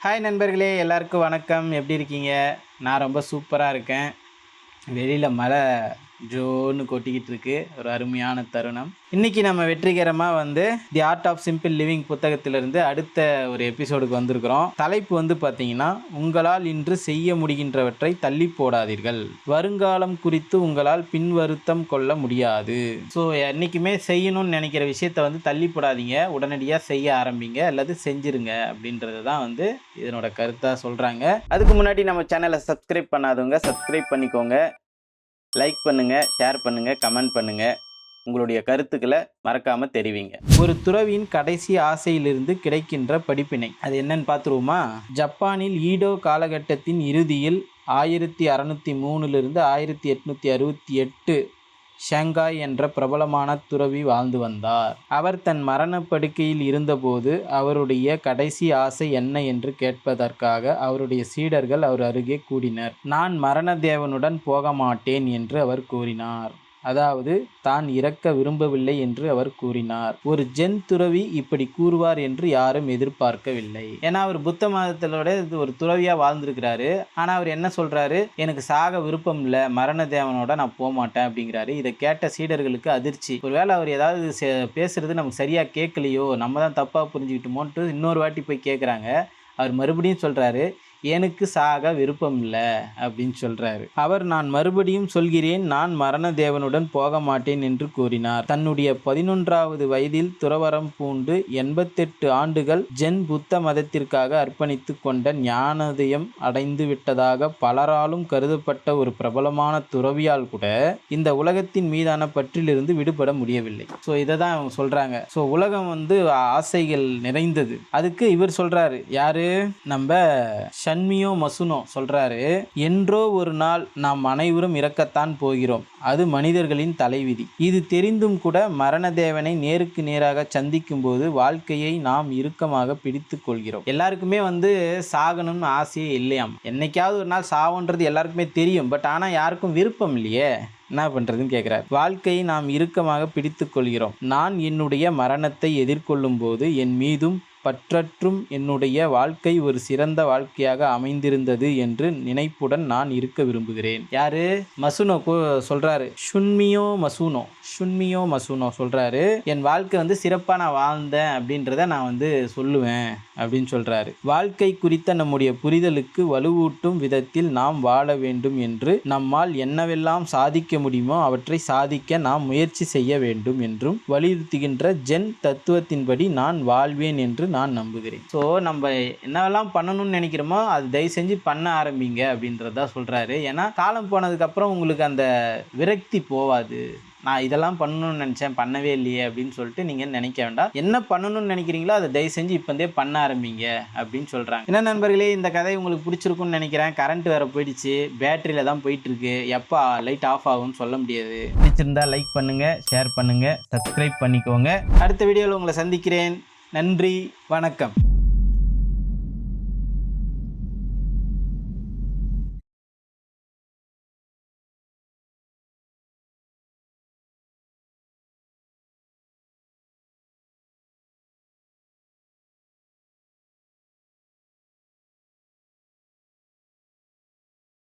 Hi நண்பர்களே, எல்லாருக்கும் வணக்கம். எப்படி இருக்கீங்க? நான் ரொம்ப சூப்பரா இருக்கேன். வெளியில மழை ஜோன்னு கொட்டிக்கிட்டு இருக்கு. ஒரு அருமையான தருணம். இன்னைக்கு நம்ம வெற்றிகரமா the art of simple living புத்தகத்திலிருந்து அடுத்த ஒரு எபிசோடுக்கு வந்திருக்கிறோம். தலைப்பு பார்த்தீங்கன்னா, உங்களால் இன்று செய்ய முடிகின்றவற்றை தள்ளி போடாதீர்கள். வருங்காலம் குறித்து உங்களால் பின்வருத்தம் கொள்ள முடியாது. ஸோ என்னைக்குமே செய்யணும்னு நினைக்கிற விஷயத்த தள்ளி போடாதீங்க. உடனடியாக செய்ய ஆரம்பிங்க அல்லது செஞ்சிருங்க அப்படின்றது தான் இதனோட கருத்தாக சொல்கிறாங்க. அதுக்கு முன்னாடி நம்ம சேனலை சப்ஸ்கிரைப் பண்ணாதவங்க சப்ஸ்கிரைப் பண்ணிக்கோங்க. லைக் பண்ணுங்க, ஷேர் பண்ணுங்க, கமெண்ட் பண்ணுங்க. உங்களுடைய கருத்துக்களை மறக்காம தெரிவிங்க. ஒரு துறவியின் கடைசி ஆசையிலிருந்து கிடைக்கின்ற படிப்பினை அது என்னன்னு பார்த்துருவோமா? ஜப்பானில் ஈடோ காலகட்டத்தின் இறுதியில் 1603 1868 ஷாங்காய் என்ற பிரபலமான துறவி வாழ்ந்து வந்தார். அவர் தன் மரணப்படுக்கையில் இருந்தபோது அவருடைய கடைசி ஆசை என்ன என்று கேட்பதற்காக அவருடைய சீடர்கள் அவர் அருகே கூடினர். நான் மரணதேவனுடன் போக மாட்டேன் என்று அவர் கூறினார். அதாவது தான் இறக்க விரும்பவில்லை என்று அவர் கூறினார். ஒரு ஜென் துறவி இப்படி கூறுவார் என்று யாரும் எதிர்பார்க்கவில்லை. ஏன்னா அவர் புத்த மதத்திலோட ஒரு துறவியா வாழ்ந்திருக்கிறாரு. ஆனா அவர் என்ன சொல்றாரு? எனக்கு சாக விருப்பம் இல்லை, மரண தேவனோட நான் போக மாட்டேன் அப்படிங்கிறாரு. இதை கேட்ட சீடர்களுக்கு அதிர்ச்சி. ஒருவேளை அவர் ஏதாவது பேசுறது நமக்கு சரியா கேட்கலையோ, நம்ம தான் தப்பா புரிஞ்சுக்கிட்டோமோன்ட்டு இன்னொரு வாட்டி போய் கேட்குறாங்க. அவர் மறுபடியும் சொல்றாரு, எனக்கு சாக விருப்பம் இல்லை அப்படின்னு சொல்றாரு. அவர் நான் மறுபடியும் சொல்கிறேன், நான் மரண தேவனுடன் போக மாட்டேன் என்று கூறினார். தன்னுடைய 11வது வயதில் துறவரம் பூண்டு 88 ஆண்டுகள் ஜென் புத்த மதத்திற்காக அர்ப்பணித்து கொண்ட ஞானோதயம் அடைந்து விட்டதாக பலராலும் கருதப்பட்ட ஒரு பிரபலமான துறவியால் கூட இந்த உலகத்தின் மீதான பற்றிலிருந்து விடுபட முடியவில்லை. ஸோ இதை தான் அவங்க சொல்றாங்க. ஸோ உலகம் ஆசைகள் நிறைந்தது. அதுக்கு இவர் சொல்றாரு, யாரு? நம்ம ஷன்மியோ மசுனோ சொல்றாரு, என்றோ ஒரு நாள் நாம் அனைவரும் இறக்கத்தான் போகிறோம். அது மனிதர்களின் தலைவிதி. இது தெரிந்தும் கூட மரணதேவனை நேருக்கு நேராக சந்திக்கும் போது வாழ்க்கையை நாம் இறுக்கமாக பிடித்து கொள்கிறோம். எல்லாருக்குமே சாகணும்னு ஆசையே இல்லையாம். என்னைக்காவது ஒரு நாள் சாவுன்றது எல்லாருக்குமே தெரியும். பட் ஆனால் யாருக்கும் விருப்பம் இல்லையே, என்ன பண்றதுன்னு கேட்கிறார். வாழ்க்கையை நாம் இறுக்கமாக பிடித்து கொள்கிறோம். நான் என்னுடைய மரணத்தை எதிர்கொள்ளும் போது என் மீதும் பற்றற்றும் என்னுடைய வாழ்க்கை ஒரு சிறந்த வாழ்க்கையாக அமைந்திருந்தது என்று நினைப்புடன் நான் இருக்க விரும்புகிறேன். யாரு? மசுனோ சொல்றாரு. ஷுன்மியோ மசுனோ சொல்றாரு, என் வாழ்க்கை சிறப்பா நான் வாழ்ந்தேன் அப்படின்றத நான் சொல்லுவேன் அப்படின்னு சொல்றாரு. வாழ்க்கை குறித்த நம்முடைய புரிதலுக்கு வலுவூட்டும் விதத்தில் நாம் வாழ வேண்டும் என்று நம்மால் என்னவெல்லாம் சாதிக்க முடியுமோ அவற்றை சாதிக்க நாம் முயற்சி செய்ய வேண்டும் என்றும் வலியுறுத்துகின்ற ஜென் தத்துவத்தின்படி நான் வாழ்வேன் என்று நான் நம்புகிறேன். ஸோ நம்ம என்னவெல்லாம் பண்ணணும்னு நினைக்கிறோமோ அது தயவு செஞ்சு பண்ண ஆரம்பிங்க அப்படின்றதா சொல்றாரு. ஏன்னா காலம் போனதுக்கு அப்புறம் உங்களுக்கு அந்த விரக்தி போவாது. நான் இதெல்லாம் பண்ணணும்னு நினச்சேன், பண்ணவே இல்லையே அப்படின்னு சொல்லிட்டு நீங்கள் நினைக்க வேண்டாம். என்ன பண்ணணும்னு நினைக்கிறீங்களோ அதை தயவு செஞ்சு இப்போதே பண்ண ஆரம்பிங்க அப்படின்னு சொல்கிறாங்க. என்ன நண்பர்களே, இந்த கதை உங்களுக்கு பிடிச்சிருக்குன்னு நினைக்கிறேன். கரண்ட் வேறு போயிடுச்சு, பேட்டரியில் தான் போயிட்டுருக்கு. எப்போ லைட் ஆஃப் ஆகும்னு சொல்ல முடியாது. பிடிச்சிருந்தா லைக் பண்ணுங்கள், ஷேர் பண்ணுங்கள், சப்ஸ்கிரைப் பண்ணிக்கோங்க. அடுத்த வீடியோவில் உங்களை சந்திக்கிறேன். நன்றி, வணக்கம்.